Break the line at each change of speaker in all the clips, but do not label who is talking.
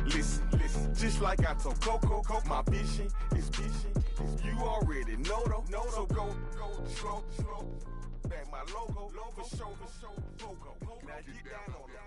Listen, just like I told Coco, my vision is vision. You already know though, so go, slow, back my logo, for show, logo. Now get down on it.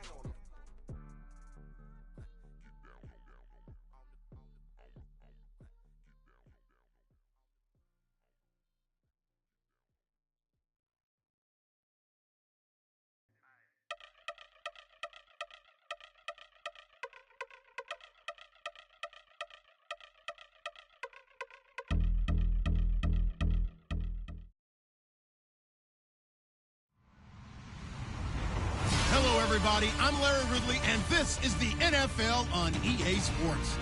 Hello, everybody. I'm Larry Ridley, and this is the NFL on EA Sports.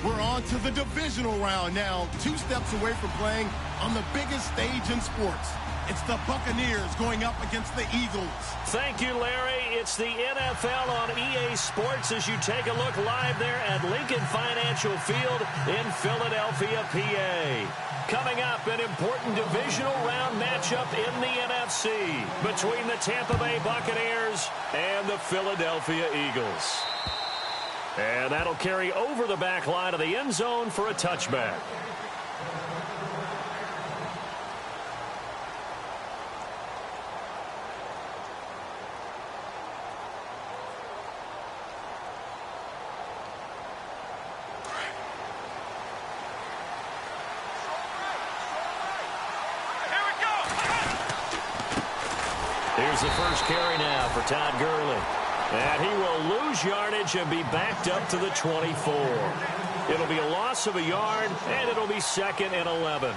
We're on to the divisional round now, 2 steps away from playing on the biggest stage in sports. It's the Buccaneers going up against the Eagles.
Thank you, Larry. It's the NFL on EA Sports as you take a look live there at Lincoln Financial Field in Philadelphia, PA. Coming up, an important divisional round matchup in the NFC between the Tampa Bay Buccaneers and the Philadelphia Eagles. And that'll carry over the back line of the end zone for a touchback. Here's the first carry now for Todd Gurley. And he will lose yardage and be backed up to the 24. It'll be a loss of a yard, and it'll be 2nd and 11.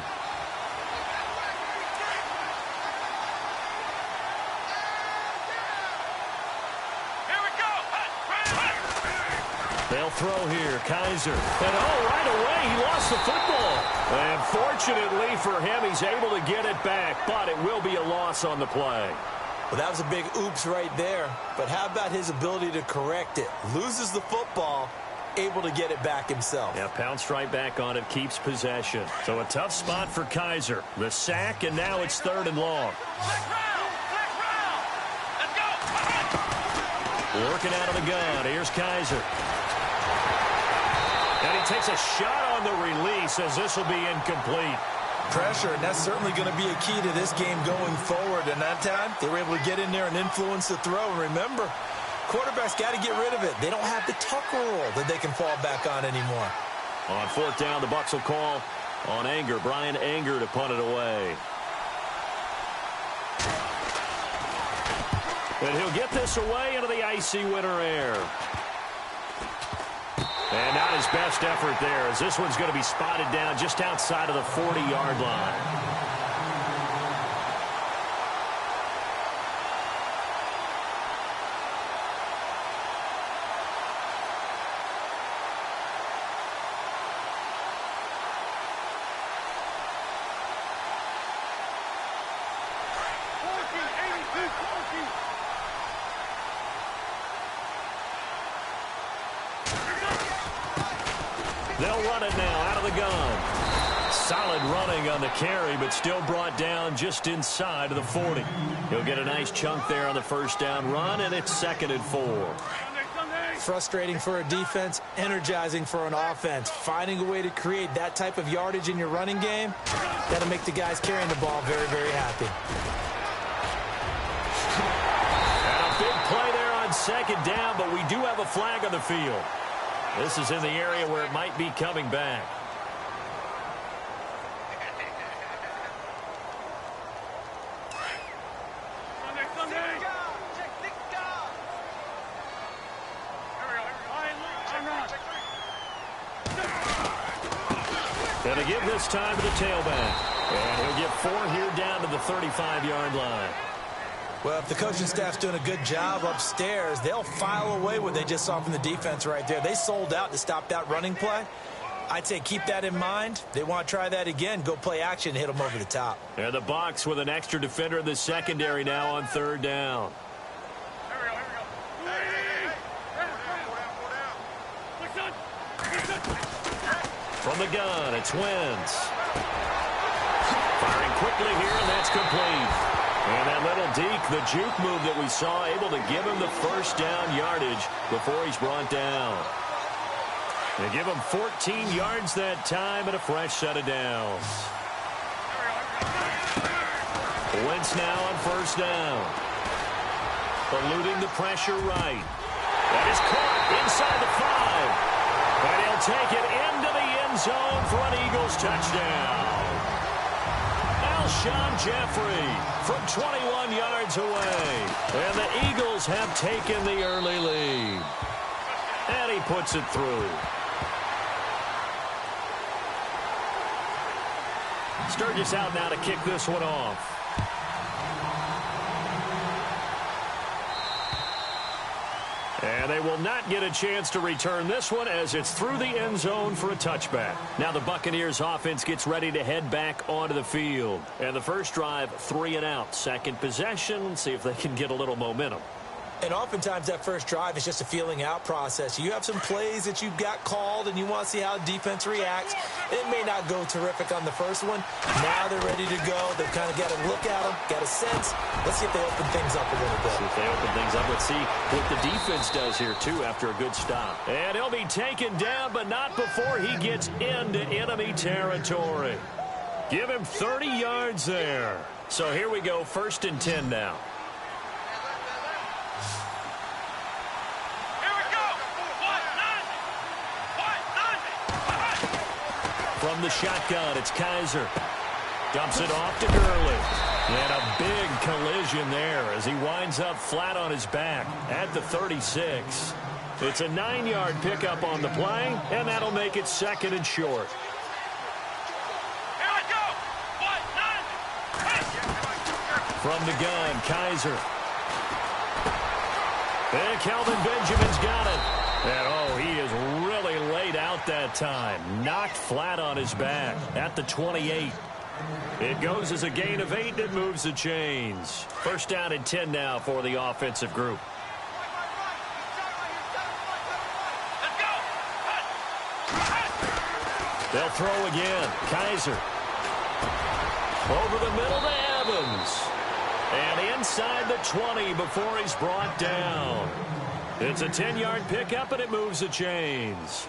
They'll throw here, Kaiser. And right away, he lost the football. And fortunately for him, he's able to get it back, but it will be a loss on the play.
Well, that was a big oops right there. But how about his ability to correct it? Loses the football, able to get it back himself.
Yeah, pounced right back on it, keeps possession. So a tough spot for Kaiser. The sack, and now it's 3rd and long. Working out of the gun. Here's Kaiser. And he takes a shot on the release as this will be incomplete.
Pressure, and that's certainly going to be a key to this game going forward. And that time, they were able to get in there and influence the throw. And remember, quarterbacks got to get rid of it. They don't have the Tucker rule that they can fall back on anymore.
On 4th down, the Bucs will call on Anger. Brian Anger to punt it away. And he'll get this away into the icy winter air. And not his best effort there, as this one's going to be spotted down just outside of the 40-yard line. They'll run it now out of the gun. Solid running on the carry, but still brought down just inside of the 40. He'll get a nice chunk there on the 1st down run, and it's 2nd and 4.
Frustrating for a defense, energizing for an offense. Finding a way to create that type of yardage in your running game, that'll make the guys carrying the ball very, very happy.
And a big play there on 2nd down, but we do have a flag on the field. This is in the area where it might be coming back. And to give this time to the tailback. And he'll get 4 here down to the 35-yard line.
Well, if the coaching staff's doing a good job upstairs, they'll file away what they just saw from the defense right there. They sold out to stop that running play. I'd say keep that in mind. They want to try that again, go play action, hit them over the top.
And the Bucs with an extra defender in the secondary now on 3rd down. From the gun, it's Wentz. Firing quickly here, and that's complete. And that little deke, the juke move that we saw, able to give him the first down yardage before he's brought down. They give him 14 yards that time and a fresh set of downs. Wentz now on first down. Eluding the pressure right. That is caught inside the 5. And he'll take it into the end zone for an Eagles touchdown. Alshon Jeffrey from 21 yards away. And the Eagles have taken the early lead. And he puts it through. Sturgis out now to kick this one off. And they will not get a chance to return this one as it's through the end zone for a touchback. Now the Buccaneers offense gets ready to head back onto the field. And the first drive, 3 and out. Second possession, see if they can get a little momentum.
And oftentimes that first drive is just a feeling out process. You have some plays that you've got called and you want to see how defense reacts. It may not go terrific on the first one. Now they're ready to go. They've kind of got to look at them, got a sense. Let's see if they open things up a little bit.
See if they open things up. Let's see what the defense does here, too, after a good stop. And he'll be taken down, but not before he gets into enemy territory. Give him 30 yards there. So here we go, 1st and 10 now. From the shotgun, it's Kaiser. Dumps it off to Gurley. And a big collision there as he winds up flat on his back at the 36. It's a 9-yard pickup on the play, and that'll make it 2nd and short. From the gun, Kaiser. And Kelvin Benjamin's got it. And, oh, he is really laid out that time. Knocked flat on his back at the 28. It goes as a gain of 8. It moves the chains. 1st down and 10 now for the offensive group. They'll throw again. Kaiser. Over the middle to Evans. And inside the 20 before he's brought down. It's a 10-yard pickup, and it moves the chains.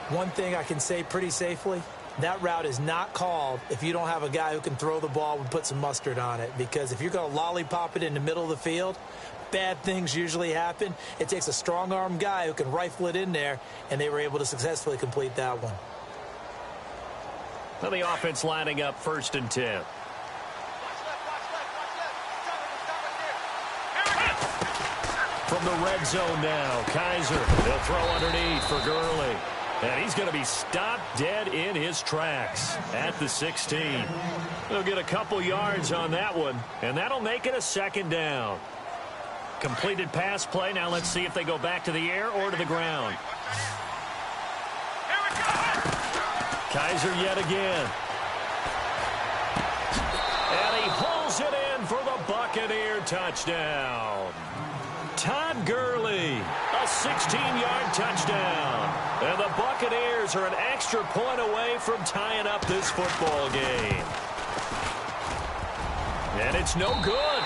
One thing I can say pretty safely, that route is not called if you don't have a guy who can throw the ball and put some mustard on it. Because if you're going to lollipop it in the middle of the field, bad things usually happen. It takes a strong-arm guy who can rifle it in there, and they were able to successfully complete that one.
Well, the offense lining up 1st and 10. From the red zone now, Kaiser. They'll throw underneath for Gurley. And he's going to be stopped dead in his tracks at the 16. They'll get a couple yards on that one, and that'll make it a 2nd down. Completed pass play. Now let's see if they go back to the air or to the ground. Kaiser yet again. And he pulls it in for the Buccaneer touchdown. Todd Gurley, a 16-yard touchdown. And the Buccaneers are an extra point away from tying up this football game. And it's no good.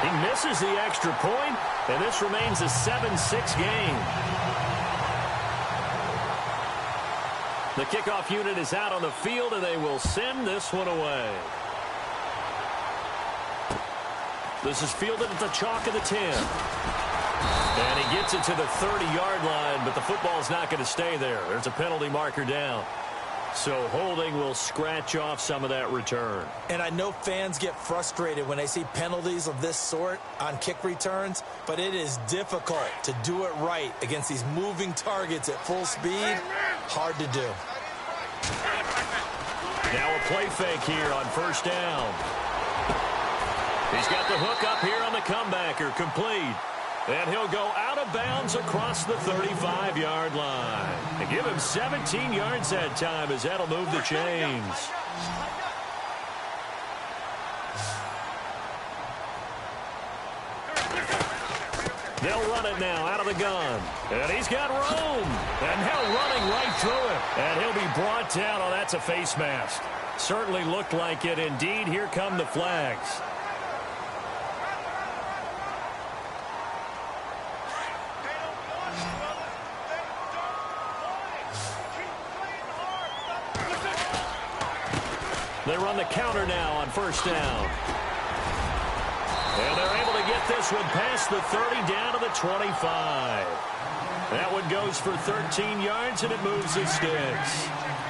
He misses the extra point, and this remains a 7-6 game. The kickoff unit is out on the field, and they will send this one away. This is fielded at the chalk of the 10. And he gets it to the 30-yard line, but the football's not going to stay there. There's a penalty marker down. So holding will scratch off some of that return.
And I know fans get frustrated when they see penalties of this sort on kick returns, but it is difficult to do it right against these moving targets at full speed. Hard to do.
Now a play fake here on 1st down. He's got the hook up here on the comebacker, complete. And he'll go out of bounds across the 35-yard line. And give him 17 yards that time as that'll move the chains. They'll run it now out of the gun. And he's got room. And now running right through it. And he'll be brought down. Oh, that's a face mask. Certainly looked like it. Indeed, here come the flags. They run the counter now on first down. And they're able to get this one past the 30 down to the 25. That one goes for 13 yards, and it moves the sticks.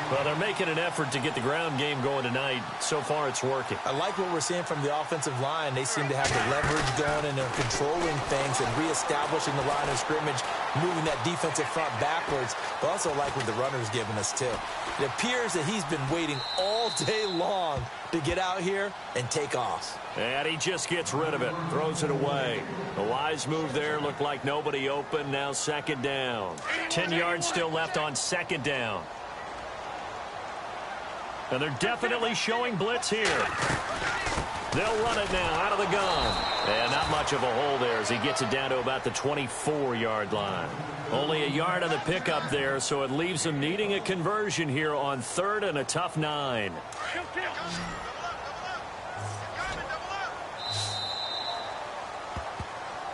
Well, they're making an effort to get the ground game going tonight. So far, it's working.
I like what we're seeing from the offensive line. They seem to have the leverage going, and they're controlling things and reestablishing the line of scrimmage, moving that defensive front backwards. But also like what the runner's giving us, too. It appears that he's been waiting all day long to get out here and take off.
And he just gets rid of it, throws it away. A wise move there, looked like nobody open. Now second down. 10 yards still left on second down. And they're definitely showing blitz here. They'll run it now out of the gun. And not much of a hole there as he gets it down to about the 24-yard line. Only a yard on the pickup there, so it leaves them needing a conversion here on third and a tough 9.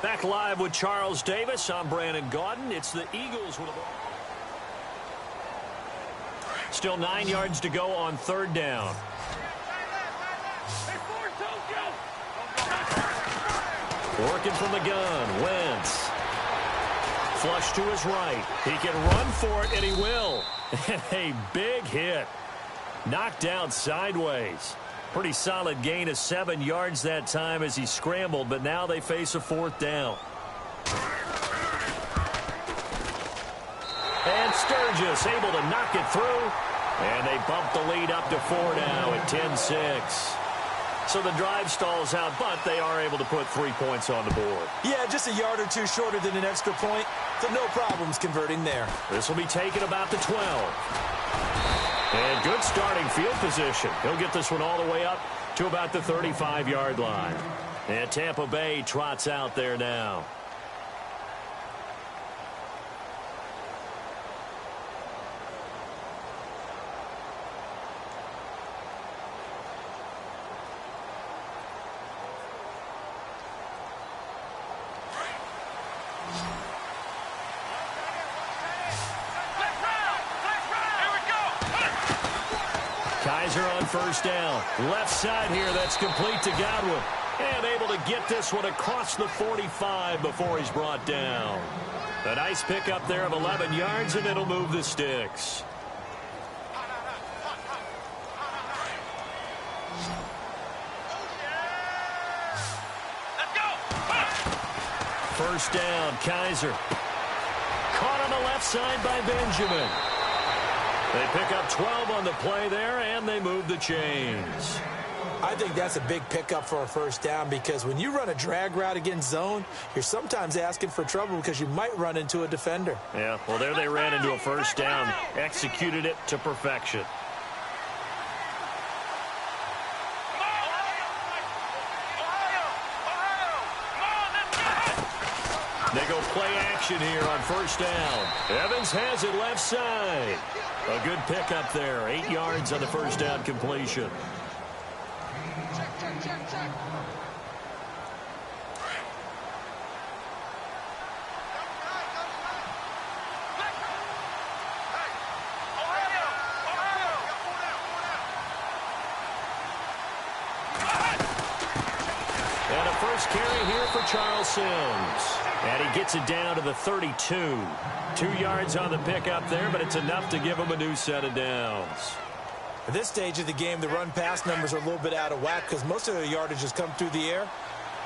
Back live with Charles Davis. I'm Brandon Gaudin. It's the Eagles with a ball. Still 9 yards to go on third down. Working from the gun. Wentz. Flush to his right. He can run for it, and he will. And a big hit. Knocked down sideways. Pretty solid gain of 7 yards that time as he scrambled, but now they face a fourth down. And Sturgis able to knock it through. And they bump the lead up to 4 now at 10-6. So the drive stalls out, but they are able to put 3 points on the board.
Yeah, just a yard or two shorter than an extra point, so no problems converting there.
This will be taken about the 12. And good starting field position. He'll get this one all the way up to about the 35-yard line. And Tampa Bay trots out there now. Kaiser on first down. Left side here, that's complete to Godwin. And able to get this one across the 45 before he's brought down. A nice pickup there of 11 yards, and it'll move the sticks. First down, Kaiser. Caught on the left side by Benjamin. They pick up 12 on the play there, and they move the chains.
I think that's a big pickup for a first down because when you run a drag route against zone, you're sometimes asking for trouble because you might run into a defender.
Yeah, well, there they ran into a first down. Executed it to perfection. They go play action here on first down. Evans has it left side. A good pickup there. 8 yards on the first down completion. And a first carry here for Charles Sims. And he gets it down to the 32. 2 yards on the pickup there, but it's enough to give him a new set of downs.
At this stage of the game, the run-pass numbers are a little bit out of whack because most of the yardage has come through the air.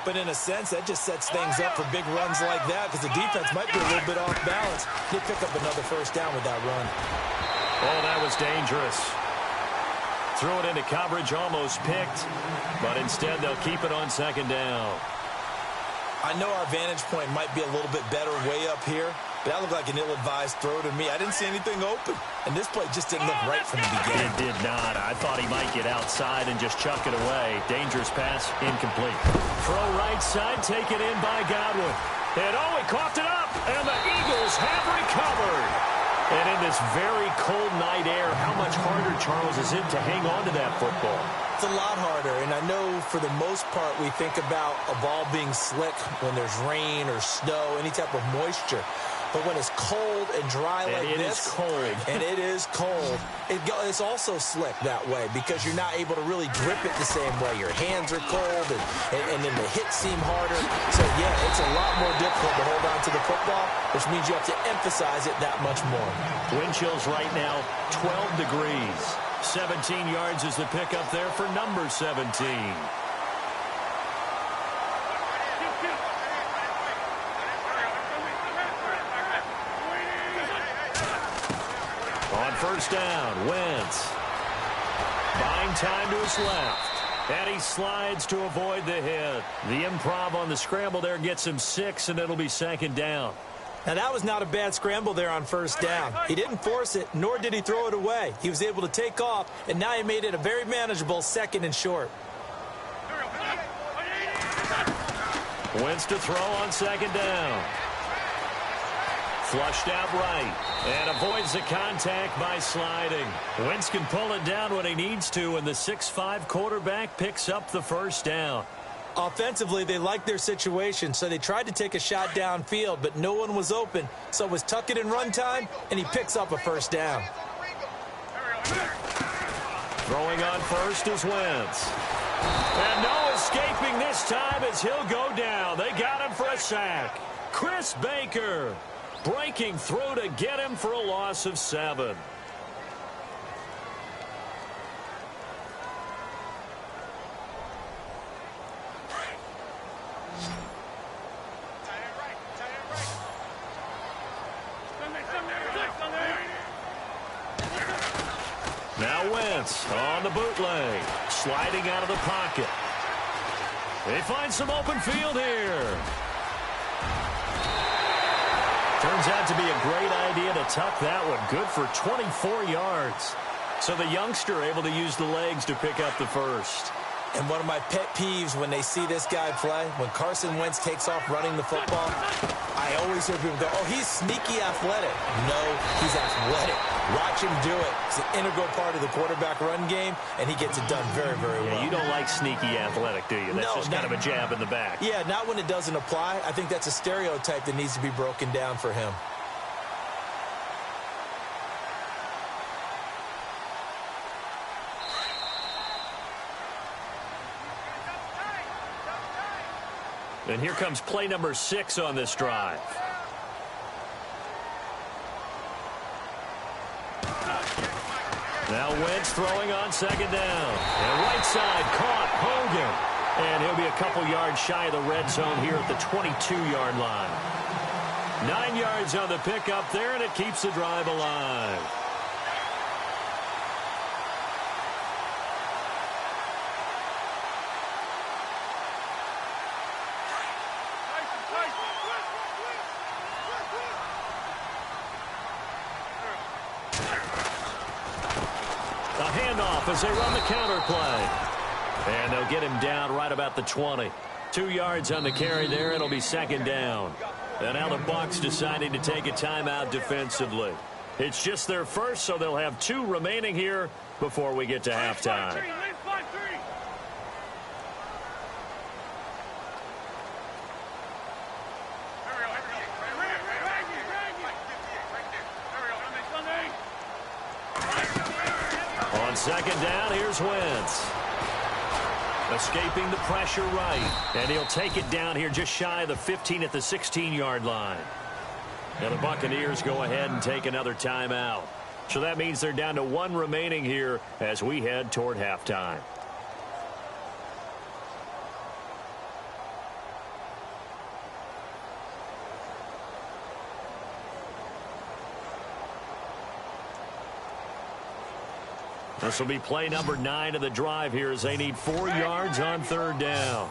But in a sense, that just sets things up for big runs like that because the defense might be a little bit off balance. They pick up another first down with that run.
Oh, that was dangerous. Threw it into coverage, almost picked. But instead, they'll keep it on second down.
I know our vantage point might be a little bit better way up here, but that looked like an ill-advised throw to me. I didn't see anything open, and this play just didn't look right from the beginning.
It did not. I thought he might get outside and just chuck it away. Dangerous pass, incomplete. Throw right side, taken in by Godwin. And oh, he coughed it up, and the Eagles have recovered. And in this very cold night air, how much harder, Charles, is it to hang on to that football?
It's a lot harder, and I know for the most part we think about a ball being slick when there's rain or snow, any type of moisture. But when it's cold and dry like this,
is cold.
and it is cold, it's also slick that way because you're not able to really grip it the same way. Your hands are cold, and then the hits seem harder. So, yeah, it's a lot more difficult to hold on to the football, which means you have to emphasize it that much more.
Wind chills right now, 12 degrees. 17 yards is the pickup there for number 17. On first down, Wentz. Buying time to his left. And he slides to avoid the hit. The improv on the scramble there gets him 6, and it'll be second down.
Now, that was not a bad scramble there on first down. He didn't force it, nor did he throw it away. He was able to take off, and now he made it a very manageable 2nd and short.
Wentz to throw on second down. Flushed out right, and avoids the contact by sliding. Wentz can pull it down when he needs to, and the 6'5" quarterback picks up the first down.
Offensively, they liked their situation, so they tried to take a shot downfield, but no one was open. So it was tuck it in run time, and he picks up a first down.
Throwing on first is Wentz. And no escaping this time as he'll go down. They got him for a sack. Chris Baker breaking through to get him for a loss of 7. Now Wentz on the bootleg, sliding out of the pocket. They find some open field here. Turns out to be a great idea to tuck that one. Good for 24 yards. So the youngster able to use the legs to pick up the first.
And one of my pet peeves when they see this guy play, when Carson Wentz takes off running the football, I always hear people go, oh, he's sneaky athletic. No, he's athletic. Watch him do it. It's an integral part of the quarterback run game, and he gets it done very, very well.
Yeah, you don't like sneaky athletic, do you? That's just kind of a jab in the back.
Yeah, not when it doesn't apply. I think that's a stereotype that needs to be broken down for him.
And here comes play number 6 on this drive. Now Wentz throwing on second down. And right side caught Hogan. And he'll be a couple yards shy of the red zone here at the 22-yard line. 9 yards on the pickup there, and it keeps the drive alive. As they run the counter play. And they'll get him down right about the 20. 2 yards on the carry there. It'll be second down. And now the Bucs deciding to take a timeout defensively. It's just their first, so they'll have 2 remaining here before we get to halftime. On second down, here's Wentz. Escaping the pressure right. And he'll take it down here just shy of the 15 at the 16-yard line. Now the Buccaneers go ahead and take another timeout. So that means they're down to 1 remaining here as we head toward halftime. This will be play number 9 of the drive here as they need 4 yards on third down.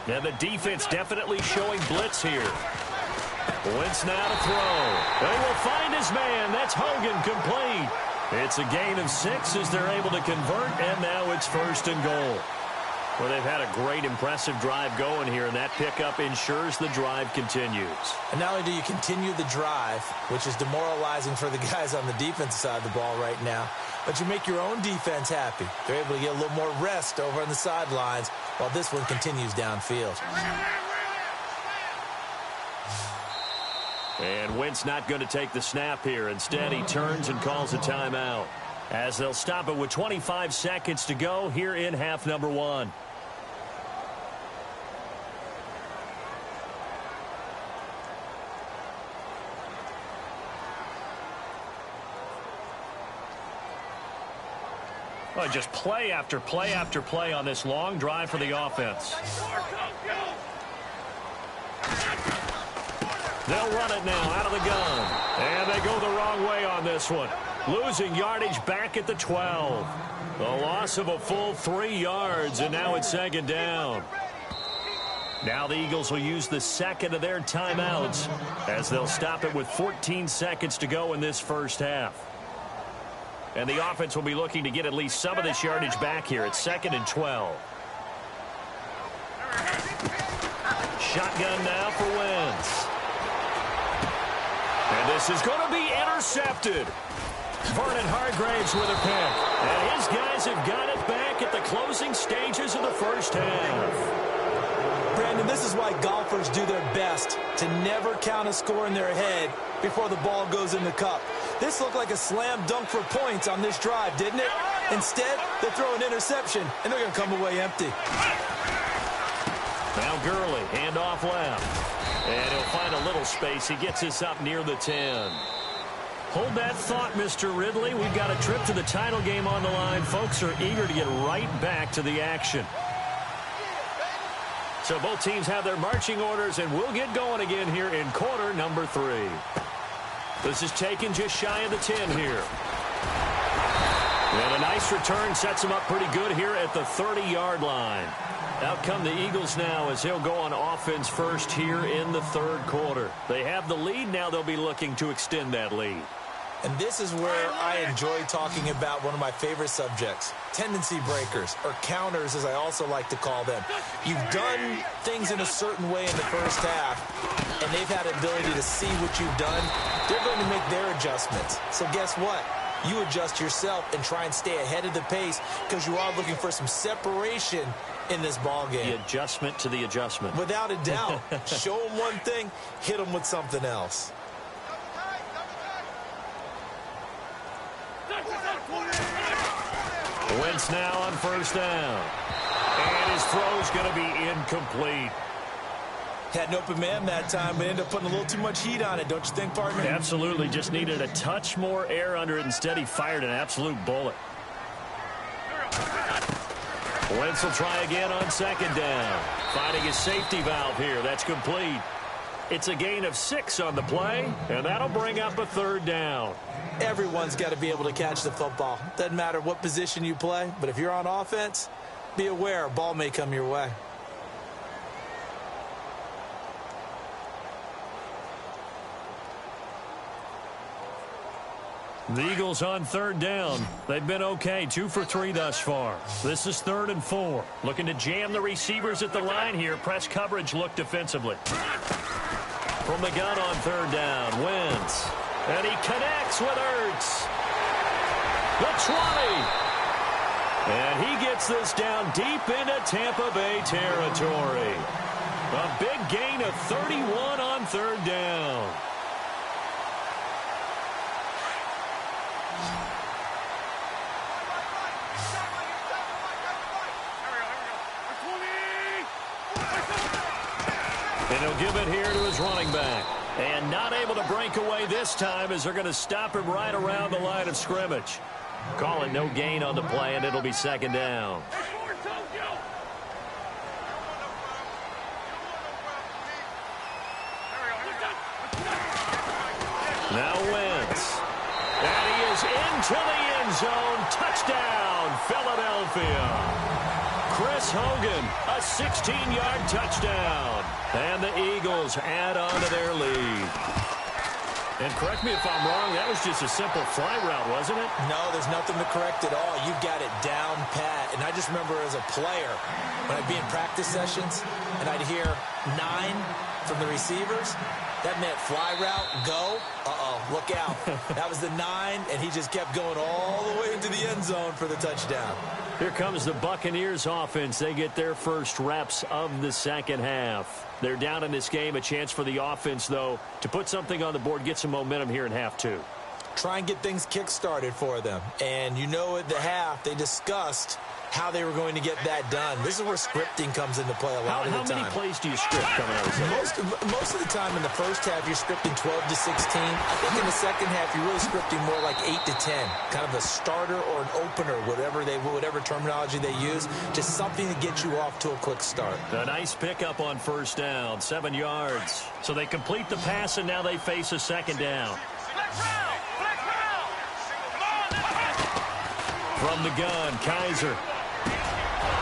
And the defense definitely showing blitz here. Wentz now to throw. They will find his man. That's Hogan complete. It's a gain of 6 as they're able to convert, and now it's first and goal. Well, they've had a great, impressive drive going here, and that pickup ensures the drive continues.
And not only do you continue the drive, which is demoralizing for the guys on the defensive side of the ball right now, but you make your own defense happy. They're able to get a little more rest over on the sidelines while this one continues downfield.
And Wentz not going to take the snap here. Instead, he turns and calls a timeout, as they'll stop it with 25 seconds to go here in half number one. Well, just play after play after play on this long drive for the offense. They'll run it now out of the gun. And they go the wrong way on this one. Losing yardage back at the 12. The loss of a full 3 yards, and now it's second down. Now the Eagles will use the second of their timeouts as they'll stop it with 14 seconds to go in this first half. And the offense will be looking to get at least some of this yardage back here at 2nd and 12. Shotgun now for Wentz. And this is going to be intercepted. Vernon Hargraves with a pick. And his guys have got it back at the closing stages of the first half.
Brandon, this is why golfers do their best to never count a score in their head before the ball goes in the cup. This looked like a slam dunk for points on this drive, didn't it? Instead, they throw an interception, and they're going to come away empty.
Now Gurley, handoff left. And he'll find a little space. He gets us up near the 10. Hold that thought, Mr. Ridley. We've got a trip to the title game on the line. Folks are eager to get right back to the action. So both teams have their marching orders, and we'll get going again here in quarter number 3. This is taken just shy of the 10 here. And a nice return sets him up pretty good here at the 30-yard line. Out come the Eagles now as he'll go on offense first here in the third quarter. They have the lead. Now they'll be looking to extend that lead.
And this is where I enjoy talking about one of my favorite subjects, tendency breakers, or counters as I also like to call them. You've done things in a certain way in the first half, and they've had the ability to see what you've done. They're going to make their adjustments. So guess what? You adjust yourself and try and stay ahead of the pace because you are looking for some separation in this ball game.
The adjustment to the adjustment.
Without a doubt. Show them one thing, hit them with something else.
Wentz now on first down. And his throw's going to be incomplete.
Had an open man that time, but ended up putting a little too much heat on it, don't you think, partner?
Absolutely. Just needed a touch more air under it. Instead, he fired an absolute bullet. Wentz will try again on second down. Finding his safety valve here. That's complete. It's a gain of 6 on the play, and that'll bring up a third down.
Everyone's got to be able to catch the football. Doesn't matter what position you play, but if you're on offense, be aware a ball may come your way.
The Eagles on third down. They've been okay, 2 for 3 thus far. This is 3rd and 4. Looking to jam the receivers at the line here. Press coverage look defensively. From the gun on third down, Wentz. And he connects with Ertz. The 20. And he gets this down deep into Tampa Bay territory. A big gain of 31 on third down. And he'll give it here to his running back. And not able to break away this time as they're going to stop him right around the line of scrimmage. Call it no gain on the play, and it'll be second down. Now Wentz. And he is into the end zone. Touchdown, Philadelphia. Chris Hogan, a 16-yard touchdown. And the Eagles add on to their lead. And correct me if I'm wrong, that was just a simple fly route, wasn't it?
No, there's nothing to correct at all. You've got it down pat. And I just remember as a player, when I'd be in practice sessions, and I'd hear, 9 from the receivers, that meant fly route, go. Look out. That was the 9, and he just kept going all the way into the end zone for the touchdown.
Here comes the Buccaneers offense. They get their first reps of the second half. They're down in this game. A chance for the offense, though, to put something on the board, get some momentum here in half 2.
Try and get things kick-started for them. And you know at the half, they discussed how they were going to get that done. This is where scripting comes into play a lot of the time.
How many plays do you script coming out of the
Most of the time in the first half, you're scripting 12 to 16. I think in the second half, you're really scripting more like 8 to 10. Kind of a starter or an opener, whatever terminology they use. Just something to get you off to a quick start.
A nice pickup on first down, 7 yards. So they complete the pass, and now they face a second down. From the gun, Kaiser.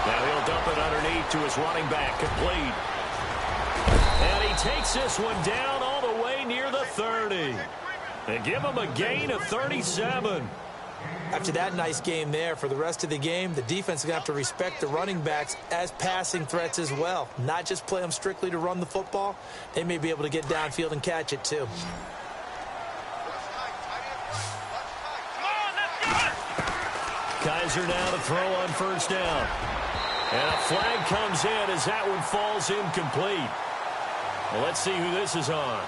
Now he'll dump it underneath to his running back, complete. And he takes this one down all the way near the 30. They give him a gain of 37.
After that nice game there, for the rest of the game, the defense is going to have to respect the running backs as passing threats as well. Not just play them strictly to run the football. They may be able to get downfield and catch it too.
Kaiser now to throw on first down. And a flag comes in as that one falls incomplete. Well, let's see who this is on.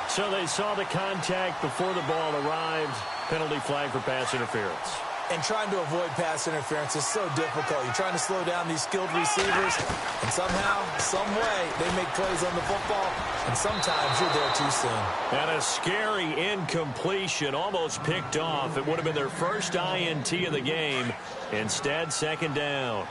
So they saw the contact before the ball arrived. Penalty flag for pass interference.
And trying to avoid pass interference is so difficult. You're trying to slow down these skilled receivers, and somehow, some way, they make plays on the football, and sometimes you're there too soon.
And a scary incompletion, almost picked off. It would have been their first INT of the game. Instead, second down.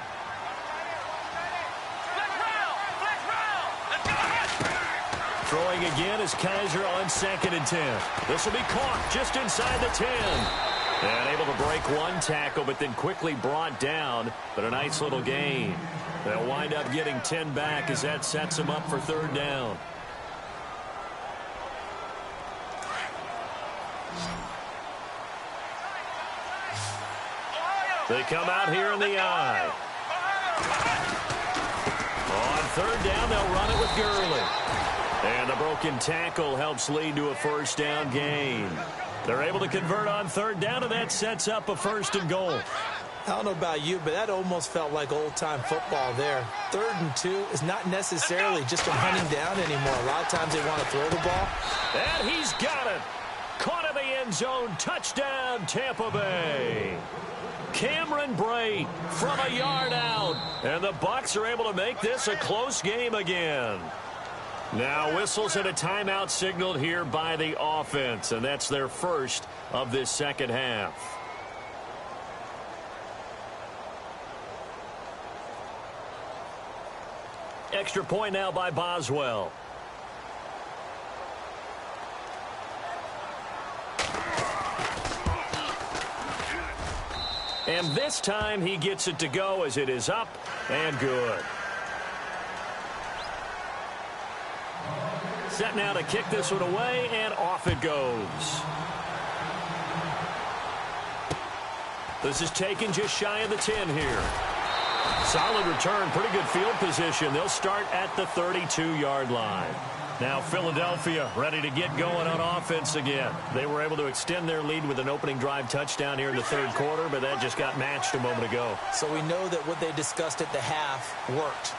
Throwing again is Kaiser on 2nd and 10. This will be caught just inside the 10. And able to break one tackle, but then quickly brought down. But a nice little gain. They'll wind up getting 10 back as that sets them up for third down. They come out here in the eye. On third down, they'll run it with Gurley. And the broken tackle helps lead to a first down gain. They're able to convert on third down, and that sets up a 1st and goal.
I don't know about you, but that almost felt like old-time football there. 3rd and 2 is not necessarily just a hunting down anymore. A lot of times they want to throw the ball.
And he's got it. Caught in the end zone. Touchdown, Tampa Bay. Cameron Bray from a yard out. And the Bucs are able to make this a close game again. Now whistles and a timeout signaled here by the offense, and that's their first of this second half. Extra point now by Boswell. And this time he gets it to go as it is up and good. Set now to kick this one away, and off it goes. This is taken just shy of the 10 here. Solid return, pretty good field position. They'll start at the 32-yard line. Now Philadelphia ready to get going on offense again. They were able to extend their lead with an opening drive touchdown here in the 3rd quarter, but that just got matched a moment ago.
So we know that what they discussed at the half worked.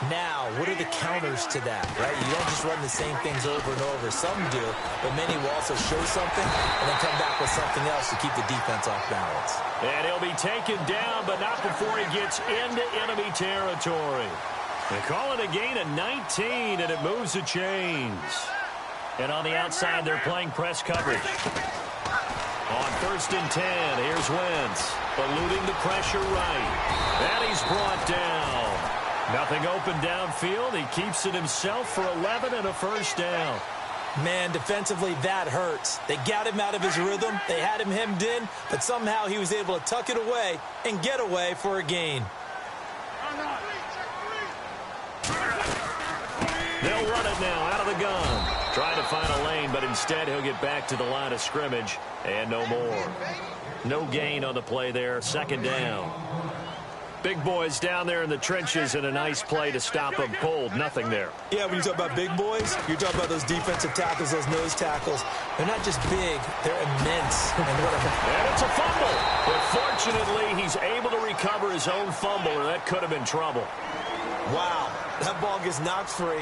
Now, what are the counters to that, right? You don't just run the same things over and over. Some do, but many will also show something and then come back with something else to keep the defense off balance.
And he'll be taken down, but not before he gets into enemy territory. They call it a gain of 19, and it moves the chains. And on the outside, they're playing press coverage. On 1st and 10, here's Wentz, eluding the pressure right. And he's brought down. Nothing open downfield. He keeps it himself for 11 and a first down.
Man, defensively, that hurts. They got him out of his rhythm. They had him hemmed in, but somehow he was able to tuck it away and get away for a gain.
They'll run it now out of the gun. Trying to find a lane, but instead he'll get back to the line of scrimmage and no more. No gain on the play there. 2nd down. Big boys down there in the trenches, and a nice play to stop them cold. Nothing there.
Yeah, when you talk about big boys, you're talking about those defensive tackles, those nose tackles. They're not just big, they're immense.
And it's a fumble. But fortunately, he's able to recover his own fumble, or that could have been trouble.
Wow, that ball gets knocked free,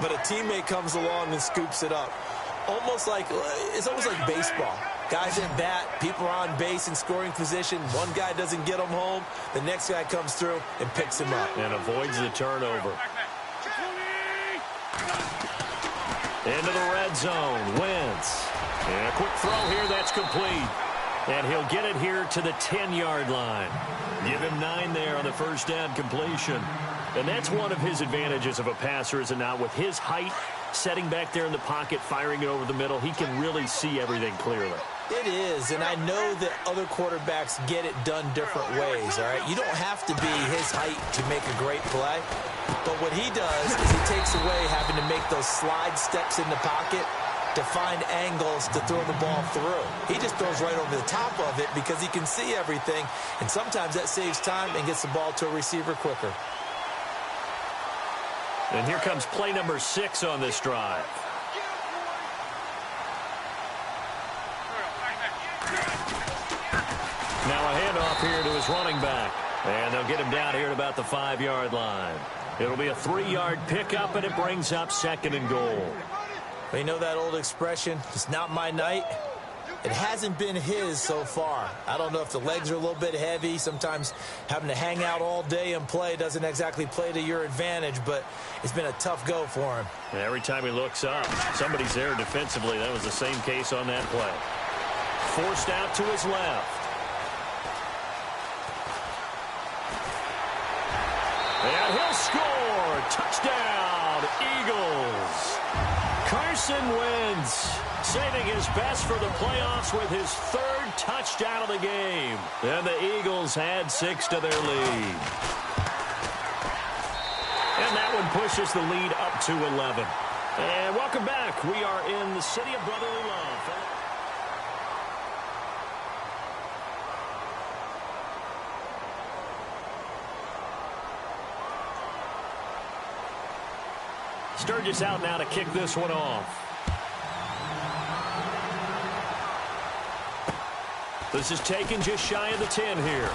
but a teammate comes along and scoops it up. It's almost like baseball. Guys at bat, people are on base in scoring position. One guy doesn't get him home. The next guy comes through and picks him up.
And avoids the turnover. Into the red zone. Wentz. And a quick throw here. That's complete. And he'll get it here to the 10-yard line. Give him 9 there on the first down completion. And that's one of his advantages of a passer, is it not? With his height, setting back there in the pocket, firing it over the middle, he can really see everything clearly.
It is, and I know that other quarterbacks get it done different ways, all right? You don't have to be his height to make a great play, but what he does is he takes away having to make those slide steps in the pocket to find angles to throw the ball through. He just throws right over the top of it because he can see everything, and sometimes that saves time and gets the ball to a receiver quicker.
And here comes play number 6 on this drive. Now a handoff here to his running back. And they'll get him down here at about the 5-yard line. It'll be a 3-yard pickup, and it brings up 2nd and goal.
You know that old expression, it's not my night? It hasn't been his so far. I don't know if the legs are a little bit heavy. Sometimes having to hang out all day and play doesn't exactly play to your advantage, but it's been a tough go for him.
And every time he looks up, somebody's there defensively. That was the same case on that play. Forced out to his left. And he'll score. Touchdown, Eagles. Carson Wentz saving his best for the playoffs with his 3rd touchdown of the game. And the Eagles add 6 to their lead. And that one pushes the lead up to 11. And welcome back. We are in the city of brotherly love. Sturgis out now to kick this one off. This is taken just shy of the 10 here.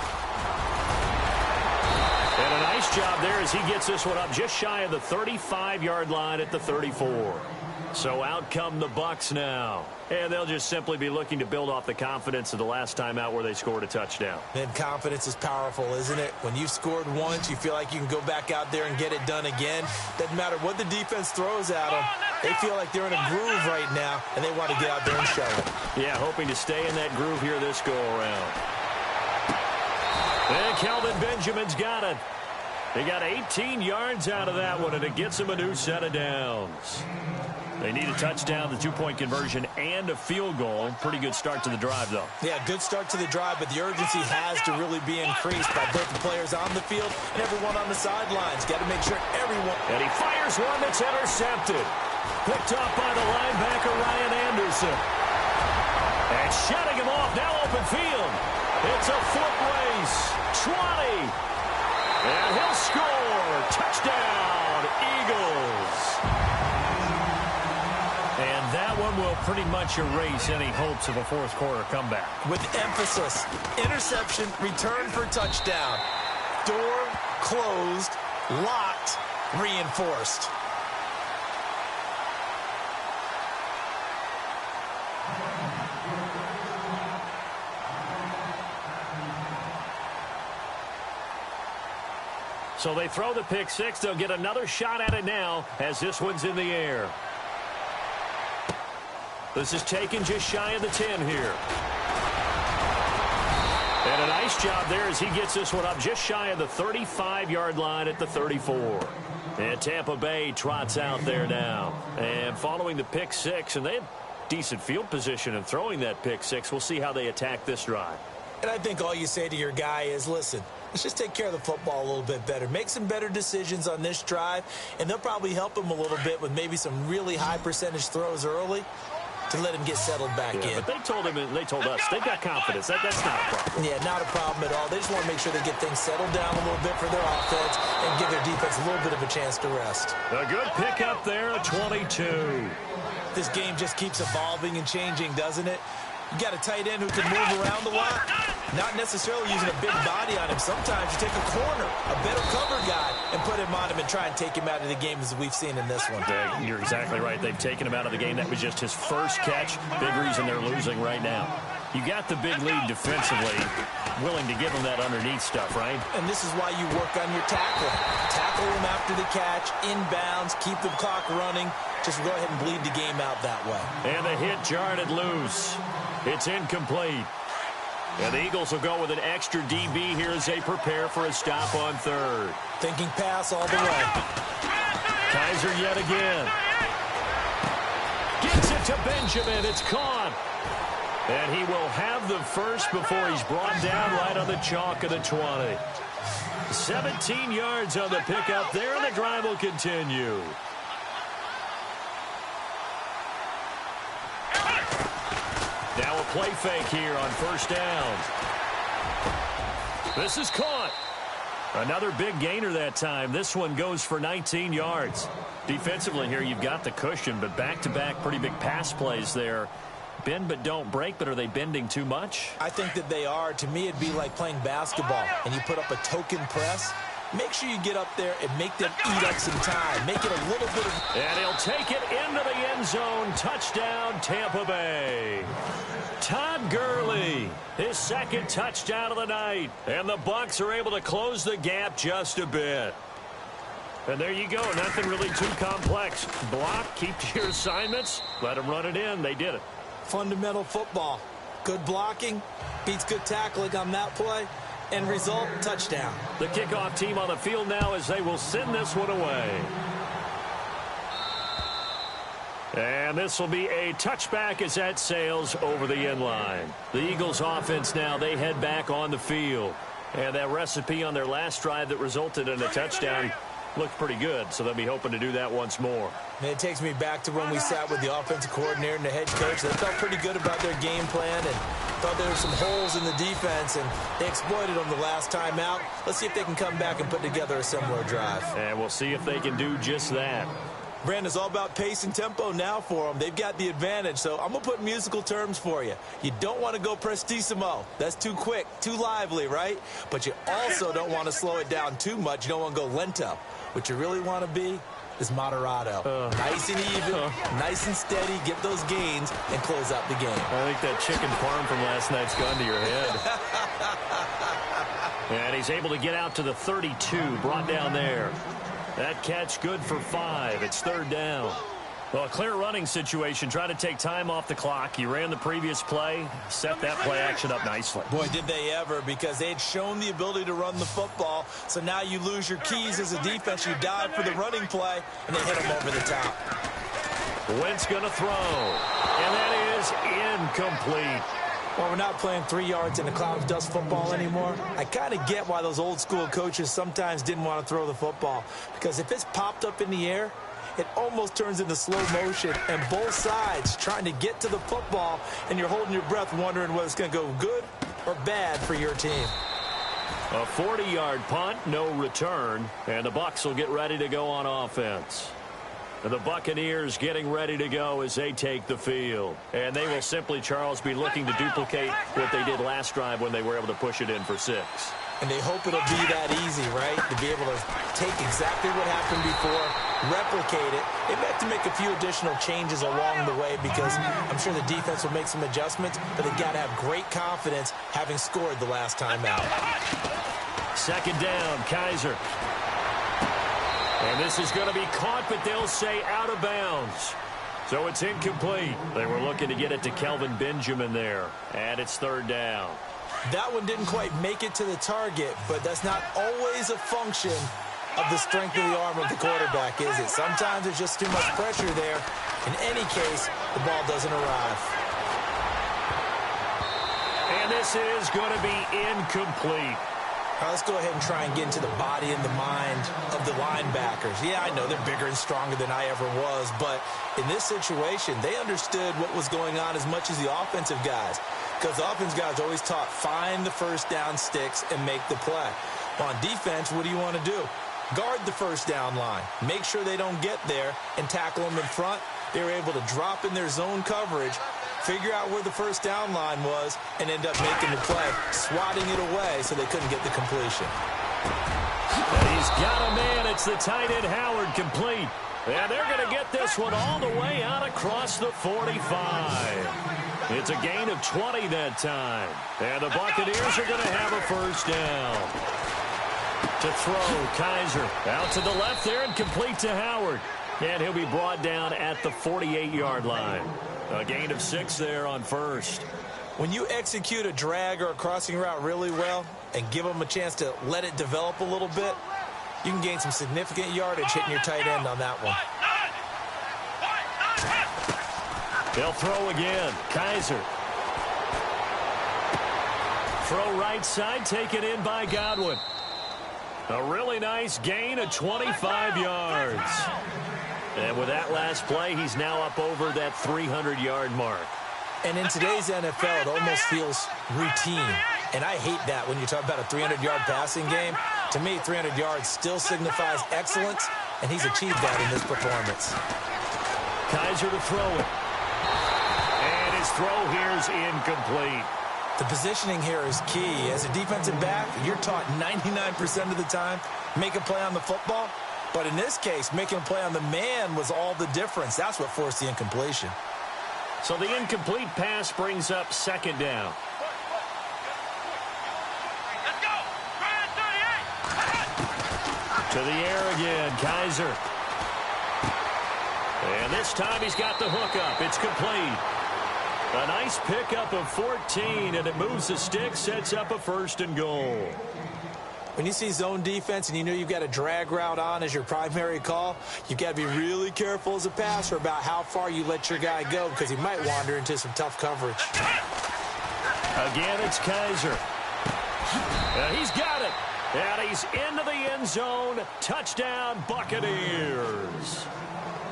And a nice job there as he gets this one up just shy of the 35-yard line at the 34. So out come the Bucs now. And they'll just simply be looking to build off the confidence of the last time out where they scored a touchdown.
And confidence is powerful, isn't it? When you've scored once, you feel like you can go back out there and get it done again. Doesn't matter what the defense throws at them. They feel like they're in a groove right now, and they want to get out there and show it.
Yeah, hoping to stay in that groove here this go-around. And Kelvin Benjamin's got it. He got 18 yards out of that one, and it gets him a new set of downs. They need a touchdown, the 2-point conversion, and a field goal. Pretty good start to the drive, though.
Yeah, good start to the drive, but the urgency has to really be increased by both the players on the field and everyone on the sidelines. Got to make sure everyone...
And he fires one that's intercepted. Picked up by the linebacker, Ryan Anderson. And shutting him off, now open field. It's a foot race. 20. And he'll score. Touchdown, Eagles. And that one will pretty much erase any hopes of a fourth-quarter comeback.
With emphasis, interception, return for touchdown. Door closed, locked, reinforced.
So they throw the pick six. They'll get another shot at it now as this one's in the air. This is taken just shy of the 10 here. And a nice job there as he gets this one up just shy of the 35-yard line at the 34. And Tampa Bay trots out there now. And following the pick six, and they had decent field position in throwing that pick six. We'll see how they attack this drive.
And I think all you say to your guy is, listen, let's just take care of the football a little bit better. Make some better decisions on this drive, and they'll probably help him a little bit with maybe some really high percentage throws early. to let him get settled back in.
But they told us, they've got confidence. That's not a problem.
Yeah, not a problem at all. They just want to make sure they get things settled down a little bit for their offense and give their defense a little bit of a chance to rest.
A good pickup there at 22.
This game just keeps evolving and changing, doesn't it? You got a tight end who can move around a lot, not necessarily using a big body on him. Sometimes you take a corner, a better cover guy, and put him on him and try and take him out of the game as we've seen in this one.
You're exactly right. They've taken him out of the game. That was just his first catch. Big reason they're losing right now. You got the big lead defensively, willing to give him that underneath stuff, right?
And this is why you work on your tackling. Tackle him after the catch, inbounds, keep the clock running. Just go ahead and bleed the game out that way.
And the hit jarred it loose. It's incomplete. And the Eagles will go with an extra DB here as they prepare for a stop on third.
Thinking pass all the way.
Kaiser yet again. Gets it to Benjamin. It's caught. And he will have the first before he's brought down right on the chalk of the 20. 17 yards on the pickup there, and the drive will continue. Now a play fake here on first down. This is caught. Another big gainer that time. This one goes for 19 yards. Defensively here, you've got the cushion, but back-to-back pretty big pass plays there. Bend but don't break, but are they bending too much?
I think that they are. To me, it'd be like playing basketball, and you put up a token press. Make sure you get up there and make them eat up some time. Make it a little bit of...
And he'll take it into the end zone. Touchdown, Tampa Bay. Todd Gurley, his second touchdown of the night. And the Bucs are able to close the gap just a bit. And there you go. Nothing really too complex. Block, keep to your assignments, let them run it in. They did it.
Fundamental football. Good blocking beats good tackling on that play. End result, touchdown.
The kickoff team on the field now as they will send this one away. And this will be a touchback as that sails over the end line. The Eagles offense now, they head back on the field. And that recipe on their last drive that resulted in a touchdown looked pretty good, so they'll be hoping to do that once more.
And it takes me back to when we sat with the offensive coordinator and the head coach. They felt pretty good about their game plan and thought there were some holes in the defense, and they exploited them the last time out. Let's see if they can come back and put together a similar drive.
And we'll see if they can do just that.
Brandon, it's all about pace and tempo now for them. They've got the advantage, so I'm going to put musical terms for you. You don't want to go prestissimo. That's too quick, too lively, right? But you also don't want to slow it down too much. You don't want to go lento. What you really want to be is moderato. Nice and even, nice and steady, get those gains, and close out the game.
I think that chicken parm from last night's gone to your head. And he's able to get out to the 32, brought down there. That catch good for 5. It's third down. Well, a clear running situation. Try to take time off the clock. You ran the previous play, set that play action up nicely.
Boy, did they ever, because they had shown the ability to run the football. So now you lose your keys as a defense. You dive for the running play, and they hit them over the top.
Wentz going to throw. And that is incomplete.
Well, we're not playing 3 yards in the cloud of dust football anymore. I kind of get why those old school coaches sometimes didn't want to throw the football. Because if it's popped up in the air, it almost turns into slow motion, and both sides trying to get to the football, and you're holding your breath wondering whether it's going to go good or bad for your team.
A 40-yard punt, no return, and the Bucs will get ready to go on offense. And the Buccaneers getting ready to go as they take the field. And they will simply, Charles, be looking to duplicate what they did last drive when they were able to push it in for 6.
And they hope it'll be that easy, right? To be able to take exactly what happened before, replicate it. They may have to make a few additional changes along the way because I'm sure the defense will make some adjustments, but they've got to have great confidence having scored the last time out.
Second down, Kaiser. And this is going to be caught, but they'll say out of bounds. So it's incomplete. They were looking to get it to Kelvin Benjamin there. And it's third down.
That one didn't quite make it to the target, but that's not always a function of the strength of the arm of the quarterback, is it? Sometimes there's just too much pressure there. In any case, the ball doesn't arrive.
And this is going to be incomplete.
All right, let's go ahead and try and get into the body and the mind of the linebackers. Yeah, I know they're bigger and stronger than I ever was, but in this situation, they understood what was going on as much as the offensive guys, because the offensive guys are always taught, find the first down sticks and make the play. On defense, what do you want to do? Guard the first down line. Make sure they don't get there and tackle them in front. They were able to drop in their zone coverage, figure out where the first down line was, and end up making the play, swatting it away so they couldn't get the completion.
And he's got a man. It's the tight end Howard, complete. And they're going to get this one all the way out across the 45. It's a gain of 20 that time. And the Buccaneers are going to have a first down. To throw, Kaiser out to the left there and complete to Howard. And he'll be brought down at the 48-yard line. A gain of 6 there on first.
When you execute a drag or a crossing route really well and give them a chance to let it develop a little bit, you can gain some significant yardage hitting your tight end on that one.
They'll throw again. Kaiser. Throw right side, taken in by Godwin. A really nice gain of 25 yards. And with that last play, he's now up over that 300-yard mark.
And in today's NFL, it almost feels routine. And I hate that when you talk about a 300-yard passing game. To me, 300 yards still signifies excellence, and he's achieved that in this performance.
Kaiser to throw it. And his throw here's incomplete.
The positioning here is key. As a defensive back, you're taught 99% of the time, make a play on the football. But in this case, making a play on the man was all the difference. That's what forced the incompletion.
So the incomplete pass brings up second down.
Let's go.
To the air again, Kaiser. And this time he's got the hook up. It's complete. A nice pickup of 14, and it moves the stick, sets up a first and goal.
When you see zone defense and you know you've got a drag route on as your primary call, you've got to be really careful as a passer about how far you let your guy go, because he might wander into some tough coverage.
Again, it's Kaiser. And he's got it. And he's into the end zone. Touchdown, Buccaneers.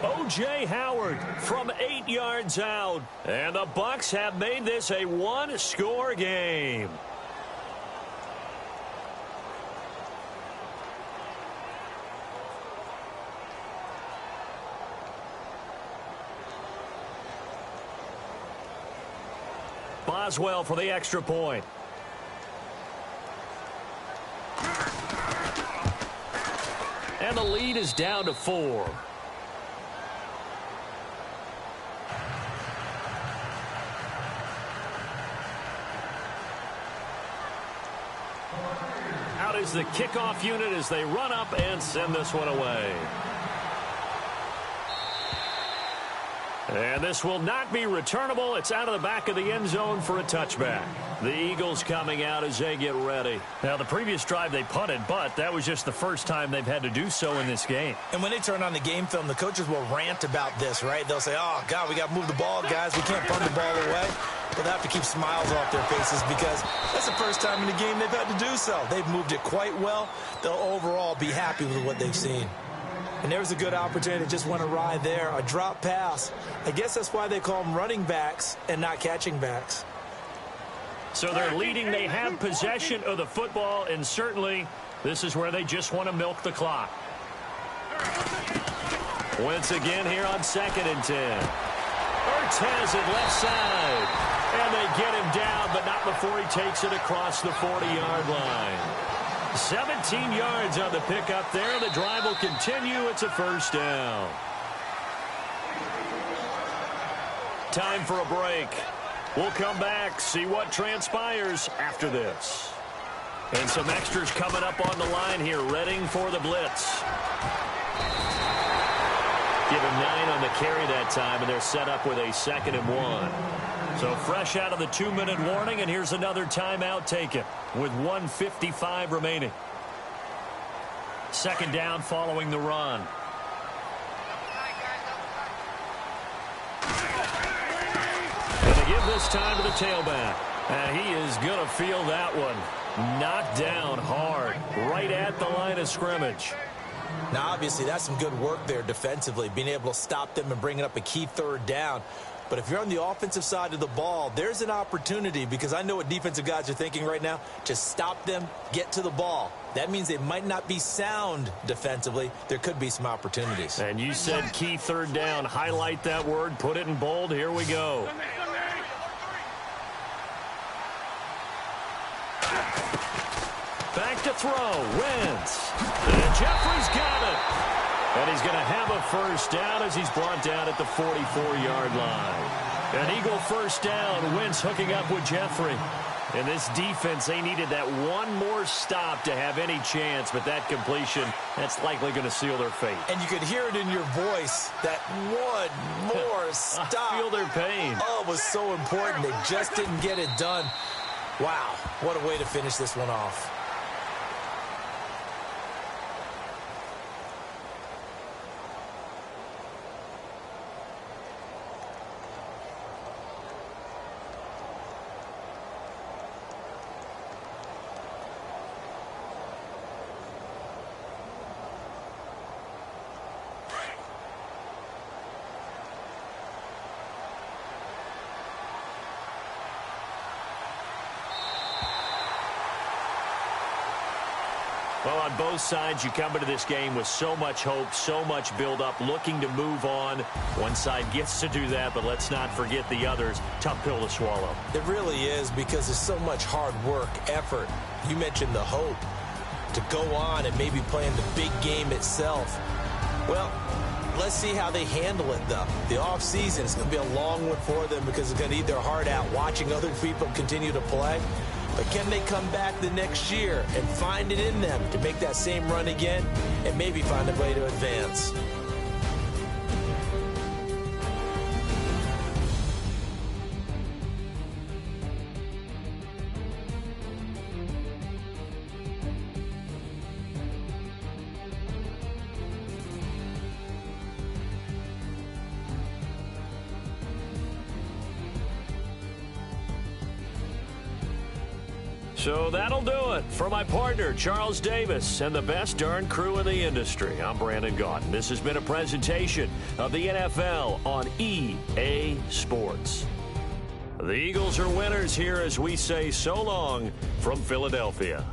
O.J. Howard from 8 yards out. And the Bucs have made this a one-score game. Boswell for the extra point. And the lead is down to 4. Out is the kickoff unit as they run up and send this one away. And this will not be returnable. It's out of the back of the end zone for a touchback. The Eagles coming out as they get ready. Now, the previous drive they punted, but that was just the first time they've had to do so in this game.
And when they turn on the game film, the coaches will rant about this, right? They'll say, oh, God, we got to move the ball, guys. We can't punt the ball away. But they have to keep smiles off their faces because that's the first time in the game they've had to do so. They've moved it quite well. They'll overall be happy with what they've seen. And there's a good opportunity that just went awry there. A drop pass. I guess that's why they call them running backs and not catching backs.
So they're leading. They have possession of the football, and certainly this is where they just want to milk the clock. Once again here on 2nd and 10. Ertz has it left side. And they get him down, but not before he takes it across the 40-yard line. 17 yards on the pickup there. The drive will continue. It's a first down. Time for a break. We'll come back, see what transpires after this. And some extras coming up on the line here, readying for the blitz. Give him 9 on the carry that time, and they're set up with a 2nd and 1. So fresh out of the 2-minute warning, and here's another timeout taken with 1:55 remaining. 2nd down following the run. And they give this time to the tailback. And he is going to feel that one. Knocked down hard, right at the line of scrimmage.
Now, obviously, that's some good work there defensively, being able to stop them and bringing up a key third down. But if you're on the offensive side of the ball, there's an opportunity, because I know what defensive guys are thinking right now. Just stop them, get to the ball. That means they might not be sound defensively. There could be some opportunities.
And you said key third down. Highlight that word, put it in bold. Here we go. Back to throw. Wentz. And Jeffrey's got it. And he's going to have a first down as he's brought down at the 44-yard line. An Eagle first down. Wentz hooking up with Jeffrey. And this defense, they needed that one more stop to have any chance, but that completion, that's likely going to seal their fate.
And you could hear it in your voice, that one more stop.
I feel their pain.
Oh, it was so important. They just didn't get it done. Wow, what a way to finish this one off.
Well, on both sides, you come into this game with so much hope, so much build-up, looking to move on. One side gets to do that, but let's not forget the others. Tough pill to swallow.
It really is, because there's so much hard work, effort. You mentioned the hope to go on and maybe play in the big game itself. Well, let's see how they handle it, though. The offseason is going to be a long one for them, because it's going to eat their heart out watching other people continue to play. But can they come back the next year and find it in them to make that same run again and maybe find a way to advance?
So that'll do it. For my partner, Charles Davis, and the best darn crew in the industry, I'm Brandon Gaudin. This has been a presentation of the NFL on EA Sports. The Eagles are winners here as we say so long from Philadelphia.